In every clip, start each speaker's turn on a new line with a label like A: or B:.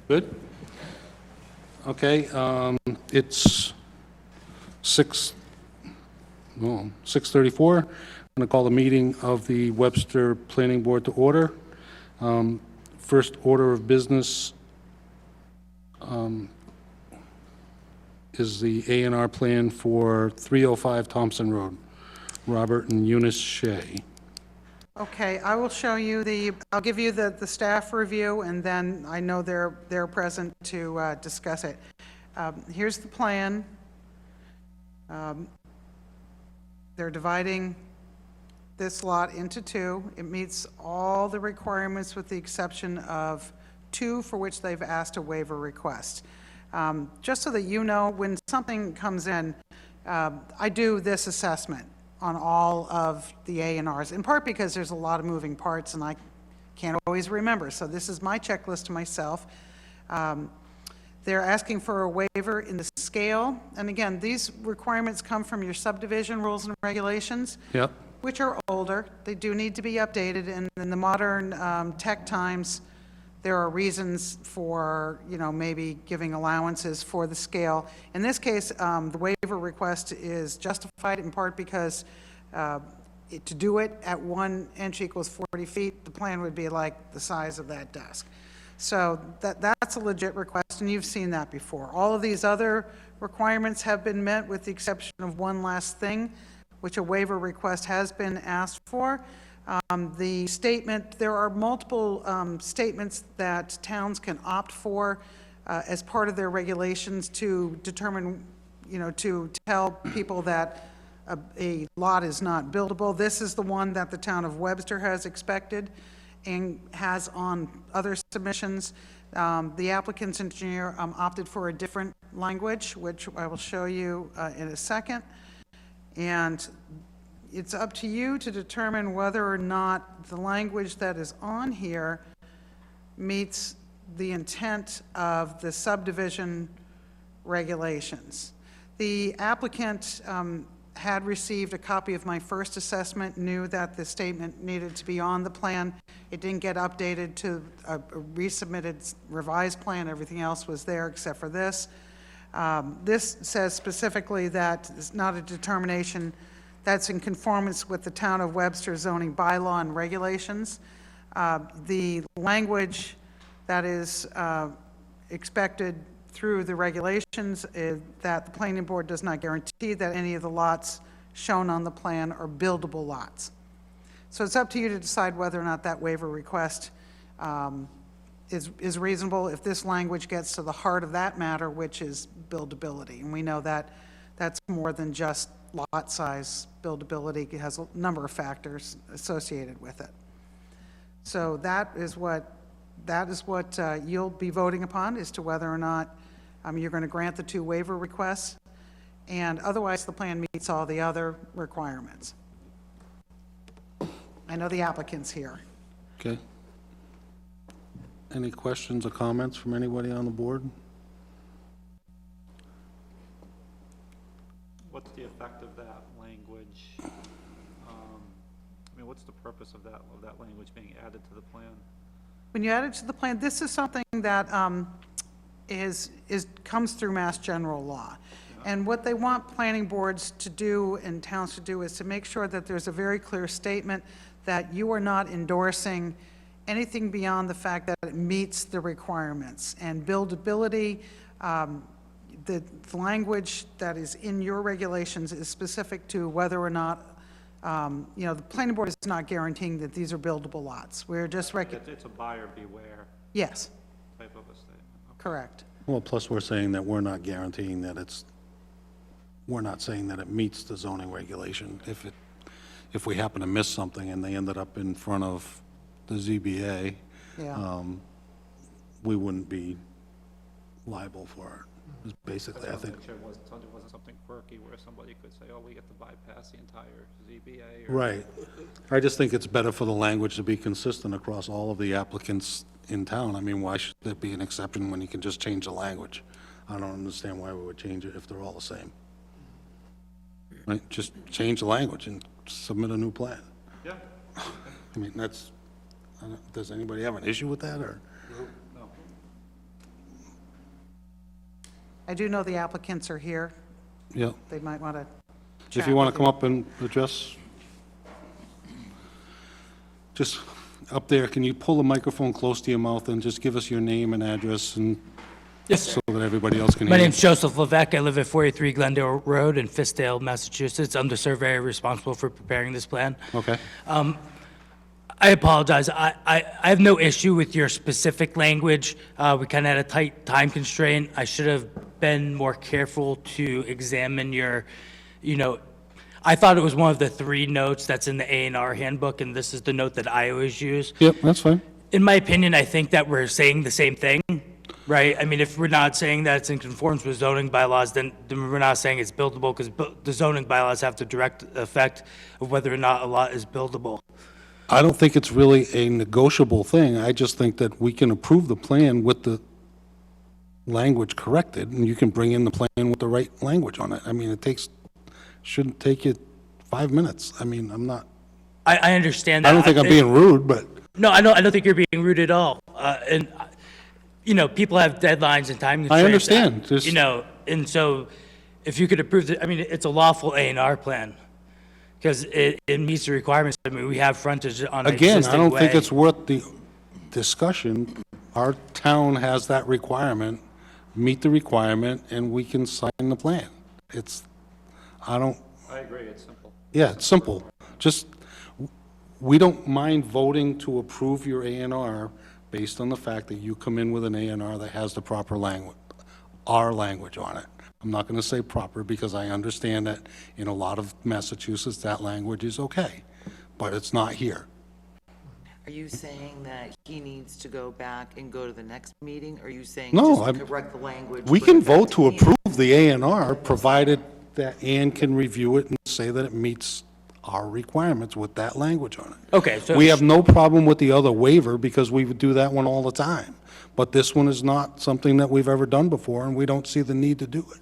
A: Good? Okay, it's 6:34. I'm going to call the meeting of the Webster Planning Board to order. First order of business is the A&R plan for 305 Thompson Road. Robert and Eunice Shea.
B: Okay, I will show you I'll give you the staff review, and then I know they're present to discuss it. Here's the plan. They're dividing this lot into two. It meets all the requirements with the exception of two for which they've asked a waiver request. Just so that you know, when something comes in, I do this assessment on all of the A&Rs, in part because there's a lot of moving parts and I can't always remember. So this is my checklist to myself. They're asking for a waiver in the scale. And again, these requirements come from your subdivision rules and regulations,
A: Yep.
B: which are older. They do need to be updated. And in the modern tech times, there are reasons for, maybe giving allowances for the scale. In this case, the waiver request is justified in part because to do it at 1 inch equals 40 feet, the plan would be like the size of that desk. So that's a legit request, and you've seen that before. All of these other requirements have been met with the exception of one last thing, which a waiver request has been asked for. The statement, there are multiple statements that towns can opt for as part of their regulations to determine, to tell people that a lot is not buildable. This is the one that the town of Webster has expected and has on other submissions. The applicant's engineer opted for a different language, which I will show you in a second. And it's up to you to determine whether or not the language that is on here meets the intent of the subdivision regulations. The applicant had received a copy of my first assessment, knew that the statement needed to be on the plan. It didn't get updated to a resubmitted revised plan. Everything else was there except for this. This says specifically that it's not a determination that's in conformance with the town of Webster zoning bylaw and regulations. The language that is expected through the regulations is that the planning board does not guarantee that any of the lots shown on the plan are buildable lots. So it's up to you to decide whether or not that waiver request is reasonable if this language gets to the heart of that matter, which is buildability. And we know that that's more than just lot size. Buildability has a number of factors associated with it. So that is what you'll be voting upon, as to whether or not you're going to grant the two waiver requests, and otherwise the plan meets all the other requirements. I know the applicant's here.
A: Okay. Any questions or comments from anybody on the board?
C: What's the effect of that language? What's the purpose of that language being added to the plan?
B: When you add it to the plan, this is something that comes through Mass General Law. And what they want planning boards to do and towns to do is to make sure that there's a very clear statement that you are not endorsing anything beyond the fact that it meets the requirements. And buildability, the language that is in your regulations is specific to whether or not, the planning board is not guaranteeing that these are buildable lots. We're just
C: It's a buyer beware
B: Yes,
C: type of a statement. Okay.
B: correct.
A: Well, plus we're saying that we're not guaranteeing that we're not saying that it meets the zoning regulation. If we happen to miss something and they ended up in front of the ZBA,
B: Yeah.
A: We wouldn't be liable for it. Is basically, I think.
C: It wasn't something quirky where somebody could say, oh, we get to bypass the entire ZBA.
A: Right. I just think it's better for the language to be consistent across all of the applicants in town. I mean, why should there be an exception when you can just change the language? I don't understand why we would change it if they're all the same. Right? Just change the language and submit a new plan.
C: Yeah.
A: I mean, does anybody have an issue with that, or?
C: No.
B: I do know the applicants are here.
A: Yeah.
B: They might want to
A: If you want to come up and address, just up there, can you pull the microphone close to your mouth and just give us your name and address and
D: Yes, sir.
A: so that everybody else can
D: My
A: hear you?
D: name's Joseph Levesque. I live at 43 Glendale Road in Fiskdale, Massachusetts. I'm the surveyor responsible for preparing this plan.
A: Okay.
D: I apologize. I have no issue with your specific language. We kind of had a tight time constraint. I should have been more careful to examine your, I thought it was one of the 3 notes that's in the A&R handbook, and this is the note that I always use.
A: Yep, that's fine.
D: In my opinion, I think that we're saying the same thing, right? I mean, if we're not saying that it's in conformance with zoning bylaws, then we're not saying it's buildable, because the zoning bylaws have the direct effect of whether or not a lot is buildable.
A: I don't think it's really a negotiable thing. I just think that we can approve the plan with the language corrected, and you can bring in the plan with the right language on it. I mean, shouldn't take you 5 minutes. I mean,
D: I understand that.
A: I don't think I'm being rude, but
D: No, I don't think you're being rude at all. And, people have deadlines and time constraints.
A: understand, just-
D: And so if you could approve it, I mean, it's a lawful A&R plan because it meets the requirements. I mean, we have frontage on an
A: again, I
D: existing
A: don't think
D: way.
A: it's worth the discussion. Our town has that requirement, meet the requirement, and we can sign the plan.
C: I agree, it's simple.
A: Yeah, it's simple. Just, we don't mind voting to approve your A and R based on the fact that you come in with an A and R that has the proper language, our language on it. I'm not going to say proper because I understand that in a lot of Massachusetts, that language is okay, but it's not here.
E: Are you saying that he needs to go back and go to the next meeting? Or are you saying
A: No,
E: just
A: I'm-
E: correct the language?
A: We
E: bring
A: can
E: it back
A: vote to
E: me?
A: approve the A and R, provided that Ann can review it and say that it meets our requirements with that language on it.
D: Okay, so.
A: We have no problem with the other waiver because we would do that one all the time. But this one is not something that we've ever done before, and we don't see the need to do it.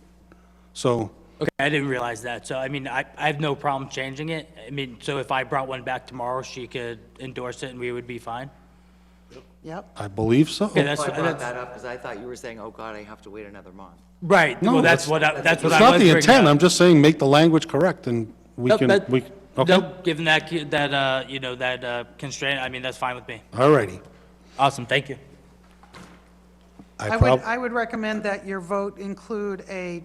A: So,
D: Okay, I didn't realize that. So, I mean, I have no problem changing it. I mean, so if I brought one back tomorrow, she could endorse it and we would be fine?
B: Yep.
A: I believe so.
D: Okay, that's,
E: Well, I brought
D: that's,
E: that up because I thought you were saying, oh, God, I have to wait another month.
D: right.
A: No,
D: Well, that's
A: that's-
D: what I
A: It's
D: was
A: not the
D: bringing
A: intent,
D: up.
A: I'm just saying make the language correct, and we
D: Nope,
A: can,
D: that-
A: okay?
D: Nope, given that constraint, I mean, that's fine with me.
A: All righty.
D: Awesome, thank you.
B: I would recommend that your vote include a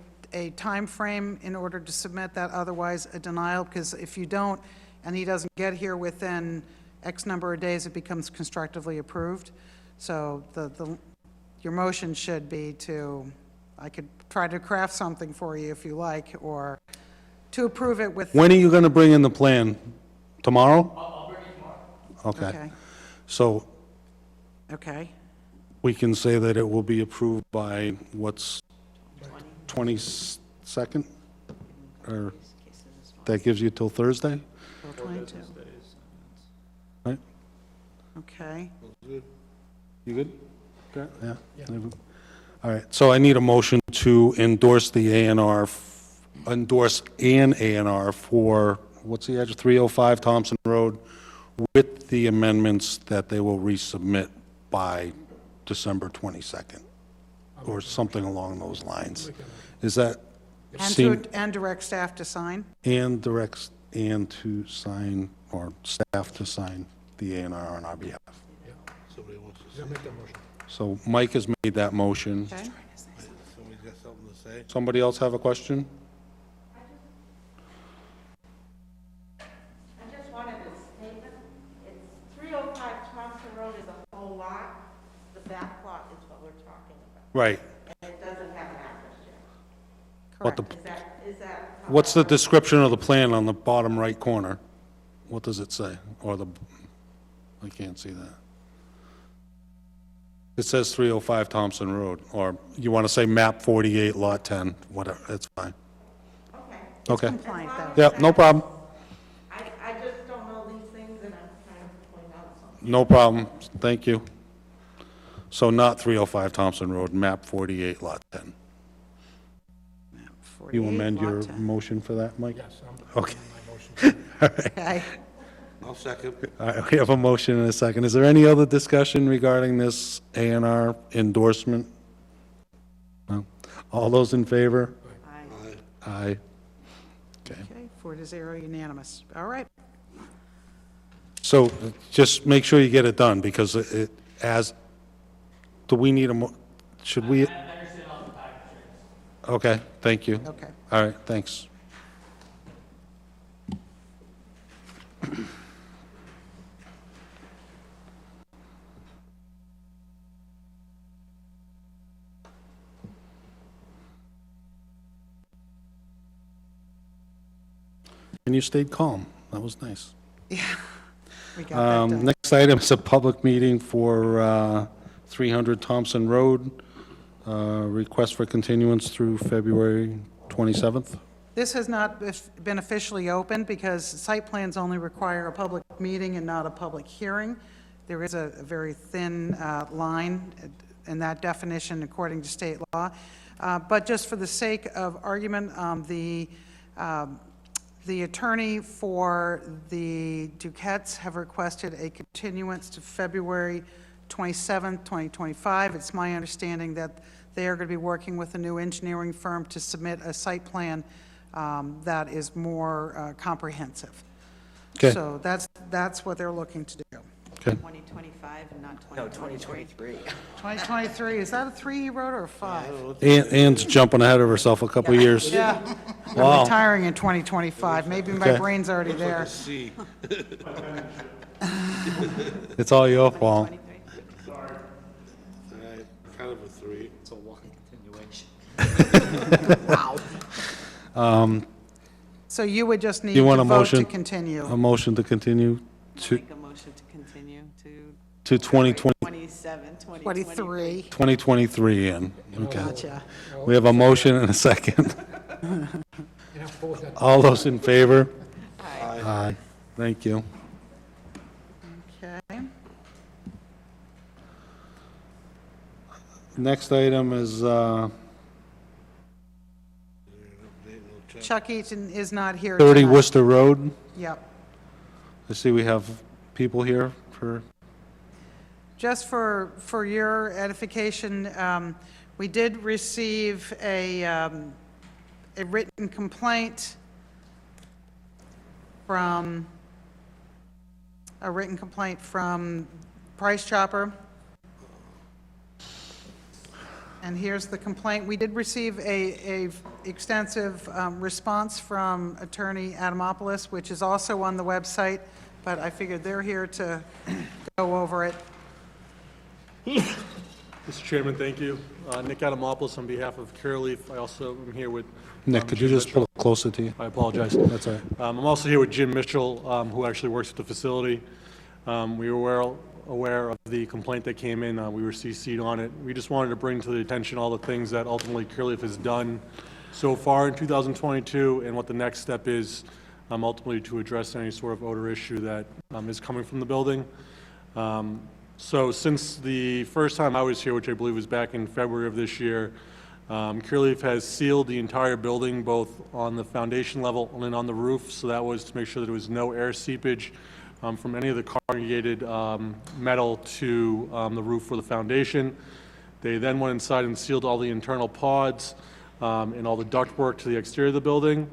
B: time frame in order to submit that, otherwise a denial, because if you don't, and he doesn't get here within X number of days, it becomes constructively approved. So your motion should be I could try to craft something for you if you like, or to approve it with,
A: When are you going to bring in the plan? Tomorrow? I'll bring it tomorrow. Okay.
B: okay,
A: So
B: okay.
A: we can say that it will be approved by, what's, 22nd? Or that gives you till Thursday,
B: April 22.
A: right?
B: Okay.
A: You good? Yeah. All right, so I need a motion to endorse the A and R, endorse an A and R for, what's the address, 305 Thompson Road, with the amendments that they will resubmit by December 22nd, or something along those lines. Is that seem,
B: And direct staff to sign?
A: and directs Ann to sign, or staff to sign the A and R on our behalf? So Mike has made that motion.
B: Okay.
F: Somebody's got something to say?
A: Somebody else have a question?
G: I just wanted a statement. It's 305 Thompson Road is a whole lot. The back lot is what we're talking about.
A: Right.
G: And it doesn't have an address yet.
A: What the,
G: Is that?
A: what's the description of the plan on the bottom right corner? What does it say? Or I can't see that. It says 305 Thompson Road, or you want to say map 48, lot 10, whatever, that's fine. Okay.
B: Compliant, though.
A: Yeah, no problem.
G: I just don't know these things and I'm trying to point out something.
A: No problem. Thank you. So not 305 Thompson Road, map 48, lot 10. You
B: 48,
A: amend
B: lot
A: your
B: 10.
A: motion for that, Mike?
F: Yes,
A: Okay.
B: Okay.
F: I'll second.
A: All right, we have a motion and a second. Is there any other discussion regarding this A and R endorsement? No? All those in favor?
G: Aye.
A: Aye. Okay.
B: Okay, 4-0 unanimous. All right.
A: So just make sure you get it done, because do we need should we? Okay, thank you.
B: Okay.
A: All right, thanks. And you stayed calm. That was nice.
B: We got that done.
A: Next item is a public meeting for 300 Thompson Road. Request for continuance through February 27th.
B: This has not been officially opened because site plans only require a public meeting and not a public hearing. There is a very thin line in that definition according to state law. But just for the sake of argument, the attorney for the Duquettes have requested a continuance to February 27th, 2025. It's my understanding that they are going to be working with a new engineering firm to submit a site plan that is more comprehensive.
A: Okay.
B: So that's what they're looking to do.
A: Okay.
G: 2025 and not
E: No,
G: 2023.
B: 2023, is that a 3 road or a 5?
A: Ann's jumping ahead of herself a couple of years.
B: Yeah.
A: Wow.
B: I'm retiring in 2025. Maybe my
A: Okay.
B: brain's already there.
F: C.
A: It's all your fault.
F: All right, kind of a 3.
C: It's a long continuation.
B: So you would just need
A: You
B: to
A: want a
B: vote to
A: motion?
B: continue.
A: A motion to continue to
H: Make a motion to continue to
A: 2020
H: 27, 2023.
B: 23.
A: 2023, Ann. Okay.
B: Gotcha.
A: We have a motion and a second. All those in favor? Aye. Thank you.
B: Okay.
A: Next item is,
B: Chuck Eaton is not here
A: 30
B: tonight.
A: Worcester Road.
B: Yep.
A: I see we have people here for,
B: Just for your edification, we did receive a written complaint from Price Chopper. And here's the complaint. We did receive a extensive response from Attorney Adamopoulos, which is also on the website, but I figured they're here to go over it.
I: Mr. Chairman, thank you. Nick Adamopoulos on behalf of Curaleaf. I also am here with...
A: Nick, could you
I: Jim
A: just pull it closer to you?
I: I apologize.
A: That's all right.
I: I'm also here with Jim Mitchell, who actually works at the facility. We were aware of the complaint that came in. We were CC'd on it. We just wanted to bring to the attention all the things that ultimately Curaleaf has done so far in 2022 and what the next step is ultimately to address any sort of odor issue that is coming from the building. So since the first time I was here, which I believe was back in February of this year, Curaleaf has sealed the entire building, both on the foundation level and on the roof. So that was to make sure that there was no air seepage from any of the corrugated metal to the roof or the foundation. They then went inside and sealed all the internal pods and all the ductwork to the exterior of the building.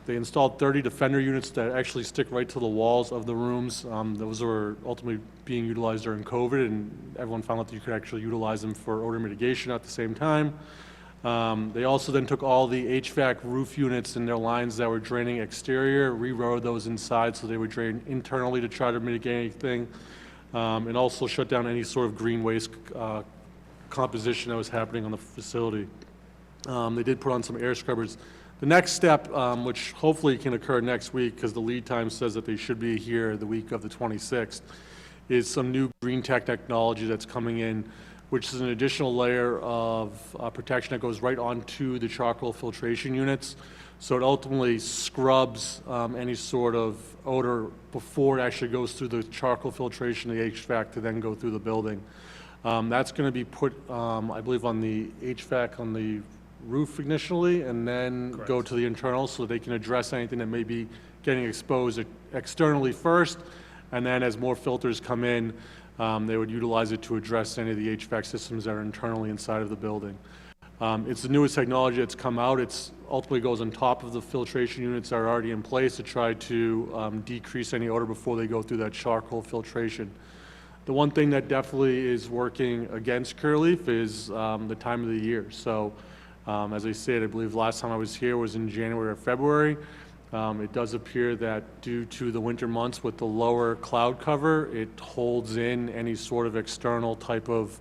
I: They installed 30 Defender units that actually stick right to the walls of the rooms. Those were ultimately being utilized during COVID, and everyone found out that you could actually utilize them for odor mitigation at the same time. They also then took all the HVAC roof units and their lines that were draining exterior, rewrote those inside so they would drain internally to try to mitigate anything, and also shut down any sort of green waste composition that was happening on the facility. They did put on some air scrubbers. The next step, which hopefully can occur next week, because the lead time says that they should be here the week of the 26th, is some new green tech technology that's coming in, which is an additional layer of protection that goes right onto the charcoal filtration units. So it ultimately scrubs any sort of odor before it actually goes through the charcoal filtration, the HVAC, to then go through the building. That's going to be put, I believe, on the HVAC on the roof initially, and then go to the internal so they can address anything that may be getting exposed externally first, and then as more filters come in, they would utilize it to address any of the HVAC systems that are internally inside of the building. It's the newest technology that's come out. It's ultimately goes on top of the filtration units that are already in place to try to decrease any odor before they go through that charcoal filtration. The one thing that definitely is working against Curaleaf is the time of the year. So, as I said, I believe last time I was here was in January or February. It does appear that due to the winter months with the lower cloud cover, it holds in any sort of external type of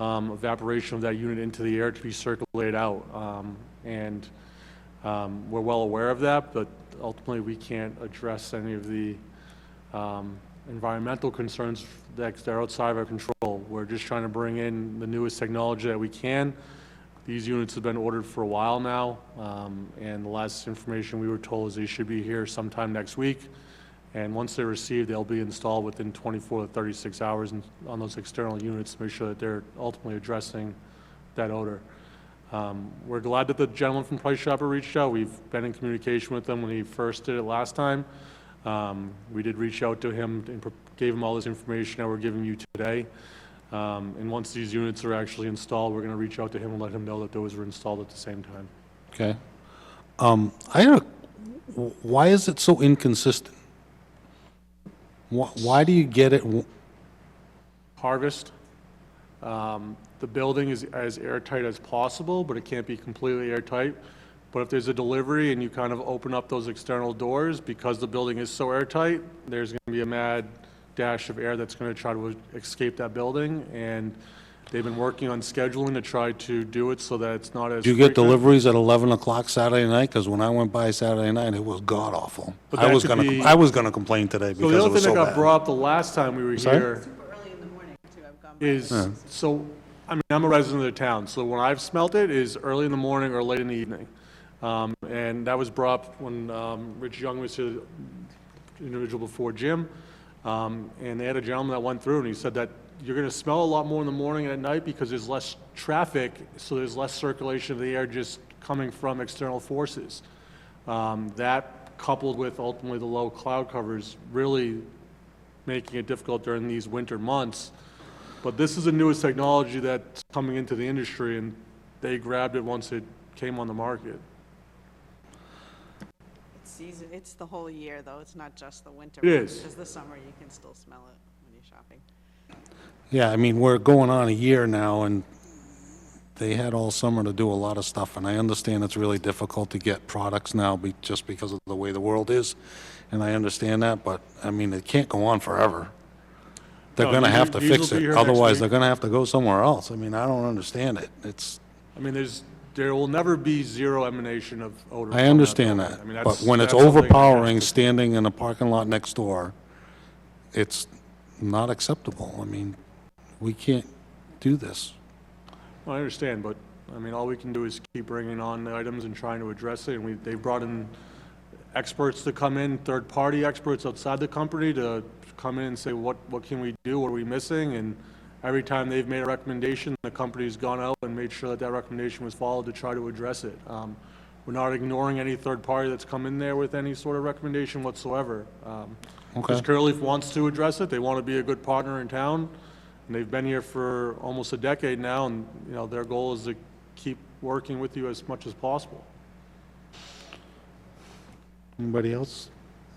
I: evaporation of that unit into the air to be circulated out. We're well aware of that, but ultimately we can't address any of the environmental concerns that are outside of our control. We're just trying to bring in the newest technology that we can. These units have been ordered for a while now, and the last information we were told is they should be here sometime next week. And once they're received, they'll be installed within 24 to 36 hours on those external units to make sure that they're ultimately addressing that odor. We're glad that the gentleman from Price Chopper reached out. We've been in communication with him when he first did it last time. We did reach out to him and gave him all this information that we're giving you today. And once these units are actually installed, we're going to reach out to him and let him know that those were installed at the same time.
A: Okay. Why is it so inconsistent? Why do you get it?
I: Harvest. The building is as airtight as possible, but it can't be completely airtight. But if there's a delivery and you kind of open up those external doors, because the building is so airtight, there's going to be a mad dash of air that's going to try to escape that building. And they've been working on scheduling to try to do it so that it's not as
A: Do you get
I: frequent.
A: deliveries at 11 o'clock Saturday night? Because when I went by Saturday night, it was god-awful.
I: But
A: I
I: that
A: was
I: could
A: gonna,
I: be-
A: I was gonna complain today
I: So
A: because
I: the
A: it
I: other
A: was
I: thing
A: so
I: that got
A: bad.
I: brought up the last time we were
A: Sorry?
I: here
H: Early in the morning too, I've gone by.
I: is, so, I mean, I'm a resident of the town, so when I've smelt it is early in the morning or late in the evening. And that was brought up when Rich Young was here, the individual before Jim. And they had a gentleman that went through and he said that you're gonna smell a lot more in the morning and at night because there's less traffic, so there's less circulation of the air just coming from external forces. That coupled with ultimately the low cloud covers really making it difficult during these winter months. But this is the newest technology that's coming into the industry, and they grabbed it once it came on the market.
H: It's the whole year, though. It's not just the winter.
I: It
H: months,
I: is.
H: because the summer, you can still smell it when you're shopping.
A: Yeah, I mean, we're going on a year now, and they had all summer to do a lot of stuff, and I understand it's really difficult to get products now just because of the way the world is, and I understand that, but, I mean, it can't go on forever. They're
I: No,
A: gonna
I: these-
A: have to
I: these will
A: fix
I: be
A: it,
I: here next
A: otherwise
I: week.
A: they're gonna have to go somewhere else. I mean, I don't understand it. It's,
I: I mean, there will never be zero emanation of odor. from
A: I
I: that
A: understand
I: building.
A: that,
I: I mean,
A: but
I: that's-
A: when it's
I: that's something that has
A: overpowering,
I: to-
A: standing in a parking lot next door, it's not acceptable. I mean, we can't do this.
I: I understand, but, I mean, all we can do is keep bringing on the items and trying to address it, and they brought in experts to come in, third-party experts outside the company to come in and say, what can we do, what are we missing? And every time they've made a recommendation, the company's gone out and made sure that that recommendation was followed to try to address it. We're not ignoring any third party that's come in there with any sort of recommendation whatsoever. Because Curaleaf wants to address it, they want to be a good partner in town, and they've been here for almost a decade now, and, you know, their goal is to keep working with you as much as possible.
A: Anybody else?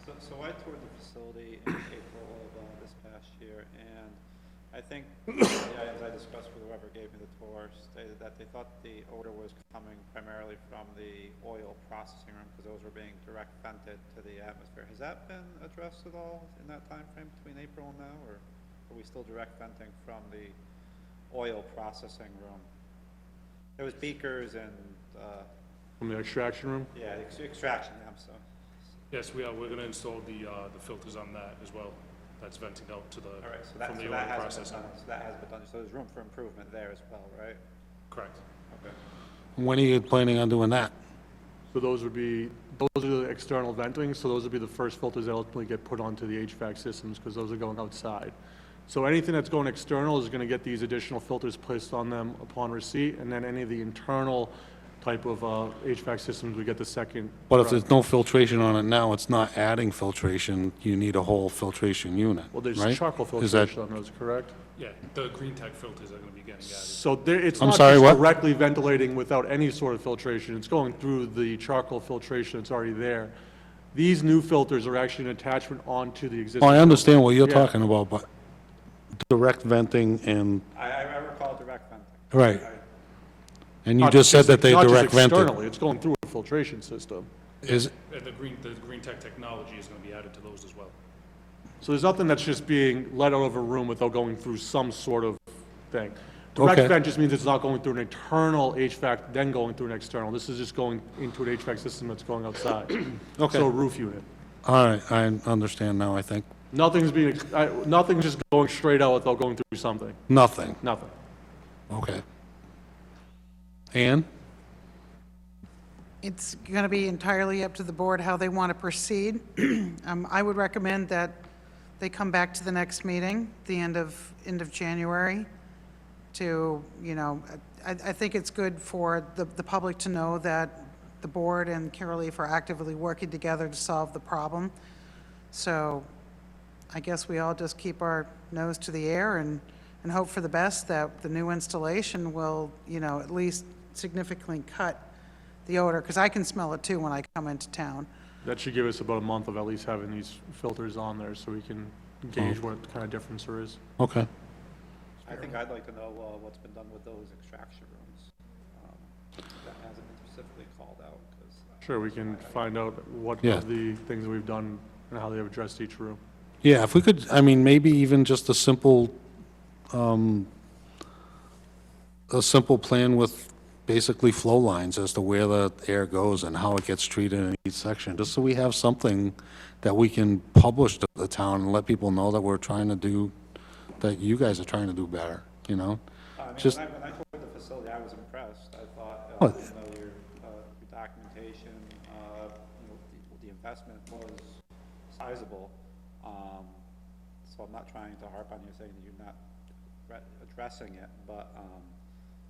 C: So I toured the facility in April of this past year, and I think the items I discussed with whoever gave me the tour stated that they thought the odor was coming primarily from the oil processing room, because those were being direct vented to the atmosphere. Has that been addressed at all in that time frame between April and now, or are we still direct venting from the oil processing room? There was beakers and,
I: From the extraction room?
C: yeah, extraction, so.
J: Yes, we are. We're going to install the filters on that as well. That's venting out to the,
C: All right, so
J: from the
C: that
J: oil
C: hasn't been
J: processing.
C: done, so that has been done, so there's room for improvement there as well, right?
J: Correct.
C: Okay.
A: When are you planning on doing that?
I: So those are the external venting, so those would be the first filters that ultimately get put onto the HVAC systems, because those are going outside. So anything that's going external is going to get these additional filters placed on them upon receipt, and then any of the internal type of HVAC systems, we get the second.
A: But if
I: run.
A: there's no filtration on it now, it's not adding filtration, you need a whole filtration unit,
I: Well, there's
A: right?
I: charcoal
A: Is that-
I: filtration on those, correct?
J: Yeah, the green tech filters are gonna be getting added.
I: So there, it's
A: I'm
I: not
A: sorry,
I: just
A: what?
I: directly ventilating without any sort of filtration. It's going through the charcoal filtration that's already there. These new filters are actually an attachment onto the existing.
A: Oh, I understand what you're
I: Yeah.
A: talking about, but direct venting and,
C: I recall direct venting.
A: right. And you
I: Not
A: just said that they
I: not just
A: direct vented.
I: externally, it's going through a filtration system.
A: Is,
J: And the green tech technology is gonna be added to those as well.
I: So there's nothing that's just being let out of a room without going through some sort of thing. Direct
A: Okay.
I: vent just means it's not going through an internal HVAC, then going through an external. This is just going into an HVAC system that's going outside.
A: Okay.
I: So a roof unit.
A: all right, I understand now, I think.
I: Nothing's nothing's just going straight out without going through something.
A: Nothing,
I: Nothing.
A: okay. Ann?
B: It's going to be entirely up to the board how they want to proceed. I would recommend that they come back to the next meeting, the end of January, to, you know, I think it's good for the public to know that the board and Carol Leaf are actively working together to solve the problem. So I guess we all just keep our nose to the air and hope for the best, that the new installation will, you know, at least significantly cut the odor, because I can smell it too when I come into town.
I: That should give us about a month of at least having these filters on there so we can gauge what kind of difference there is.
A: Okay.
C: I think I'd like to know what's been done with those extraction rooms. That hasn't been specifically called out, because
I: Sure, we can find out what
A: Yeah.
I: of the things that we've done and how they have addressed each room.
A: Yeah, if we could, I mean, maybe even just a simple plan with basically flow lines as to where the air goes and how it gets treated in each section, just so we have something that we can publish to the town and let people know that we're trying to do, that you guys are trying to do better, you know?
C: I mean,
A: Just-
C: when I toured the facility, I was impressed. I thought,
A: What?
C: you know, your documentation, you know, the investment was sizable. So I'm not trying to harp on you saying that you're not addressing it, but,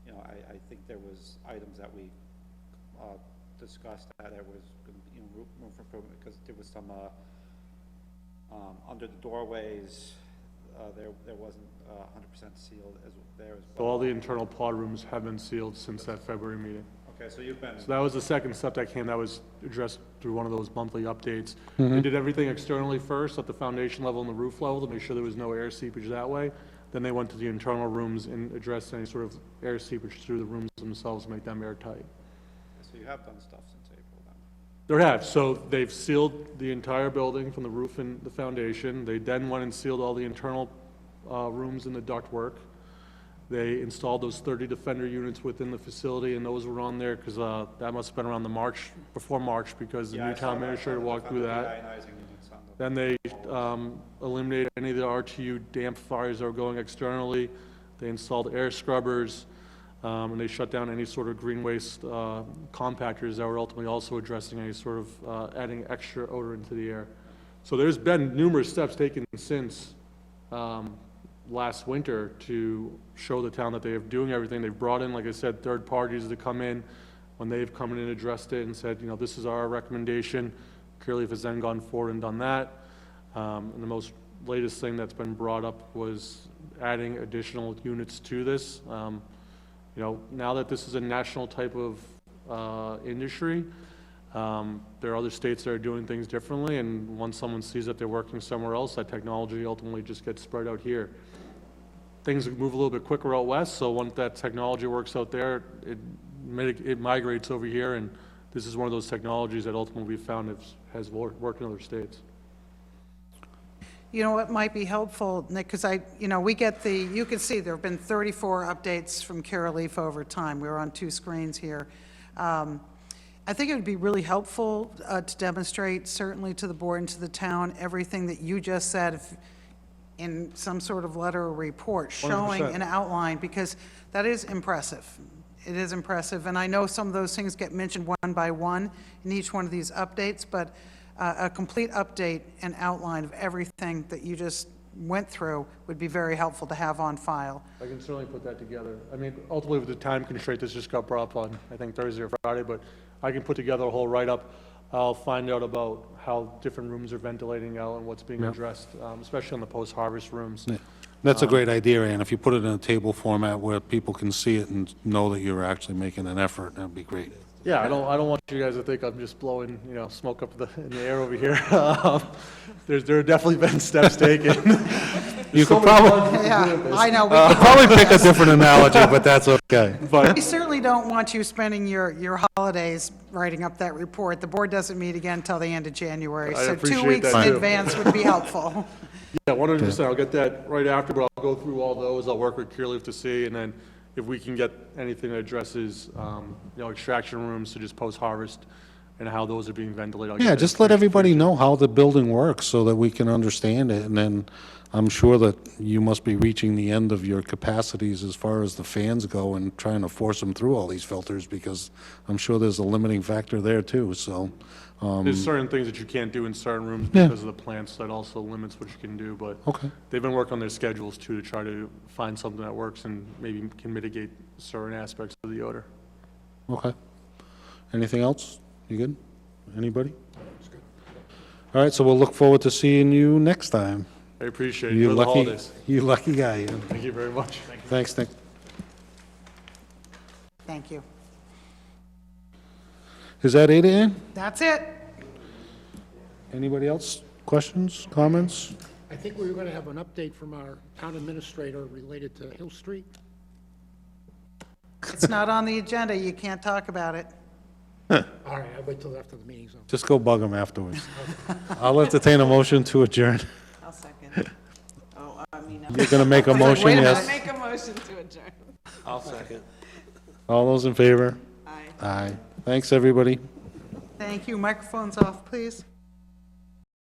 C: you know, I think there was items that we discussed that there was, you know, room for improvement, because there was some, under the doorways, there wasn't 100% sealed there as
I: So
C: well.
I: all the internal pod rooms have been sealed since that February meeting.
C: Okay, so you've been,
I: So that was the second step that came, that was addressed through one of those monthly updates. They did everything externally first, at the foundation level and the roof level, to make sure there was no air seepage that way. Then they went to the internal rooms and addressed any sort of air seepage through the rooms themselves to make them airtight.
C: so you have done stuff since April then?
I: There have, so they've sealed the entire building from the roof and the foundation. They then went and sealed all the internal rooms and the ductwork. They installed those 30 Defender units within the facility, and those were on there because that must have been around before March, because the
C: Yeah,
I: new
C: I saw
I: town
C: that.
I: administrator walked through that.
C: Deionizing units on the.
I: Then they eliminated any of the RTU damp fires that were going externally. They installed air scrubbers, and they shut down any sort of green waste compactors that were ultimately also addressing any sort of adding extra odor into the air. So there's been numerous steps taken since last winter to show the town that they are doing everything. They've brought in, like I said, third parties to come in. When they've come in and addressed it and said, you know, this is our recommendation, Curaleaf has then gone forward and done that. And the most latest thing that's been brought up was adding additional units to this. You know, now that this is a national type of industry, there are other states that are doing things differently, and once someone sees that they're working somewhere else, that technology ultimately just gets spread out here. Things move a little bit quicker out west, so once that technology works out there, it migrates over here, and this is one of those technologies that ultimately we found has worked in other states.
B: You know what might be helpful, Nick, because we get you can see there have been 34 updates from Carol Leaf over time. We're on 2 screens here. I think it would be really helpful to demonstrate, certainly to the board and to the town, everything that you just said in some sort of letter or report, showing
I: 100%.
B: an outline, because that is impressive. It is impressive, and I know some of those things get mentioned one by one in each one of these updates, but a complete update and outline of everything that you just went through would be very helpful to have on file.
I: I can certainly put that together. I mean, ultimately with the time constraint, this just got brought up on, I think, Thursday or Friday, but I can put together a whole write-up. I'll find out about how different rooms are ventilating out and what's being addressed, especially on the post-harvest rooms.
A: That's a great idea, Ann. If you put it in a table format where people can see it and know that you're actually making an effort, that'd be great.
I: Yeah, I don't want you guys to think I'm just blowing, smoke up in the air over here. There have definitely been steps taken.
A: You could probably,
B: Yeah, I know.
A: probably pick a different analogy, but that's okay.
B: We certainly don't want you spending your holidays writing up that report. The board doesn't meet again until the end of January,
I: I
B: so 2
I: appreciate
B: weeks
I: that,
B: in
I: too.
B: advance would be helpful.
I: Yeah, 100%. I'll get that right after, but I'll go through all those. I'll work with Curaleaf to see, and then if we can get anything that addresses, extraction rooms to just post-harvest and how those are being ventilated. I'll get
A: Yeah,
I: that
A: just let
I: information
A: everybody
I: for you.
A: know how the building works so that we can understand it, and then I'm sure that you must be reaching the end of your capacities as far as the fans go and trying to force them through all these filters, because I'm sure there's a limiting factor there too, so.
I: There's certain things that you can't do in certain rooms
A: Yeah.
I: because of the plants. That also limits what you can do, but
A: Okay.
I: they've been working on their schedules too to try to find something that works and maybe can mitigate certain aspects of the odor.
A: Okay. Anything else? You good? Anybody? All right, so we'll look forward to seeing you next time.
I: I appreciate it.
A: You
I: Enjoy the
A: lucky,
I: holidays.
A: you lucky guy. Yeah.
I: Thank you very much.
A: Thanks, Nick.
B: Thank you.
A: Is that it, Ann?
B: That's it.
A: Anybody else? Questions, comments?
K: I think we were going to have an update from our town administrator related to Hill Street.
B: It's not on the agenda. You can't talk about it.
K: All right, I'll wait till after the meeting's over.
A: Just go bug him afterwards. I'll entertain a motion to adjourn.
H: I'll second. Oh, I mean,
A: You're going to make a motion,
B: wait a
A: yes?
H: make a motion to adjourn.
F: I'll second.
A: All those in favor?
H: Aye.
A: Aye. Thanks, everybody.
B: Thank you. Microphone's off, please.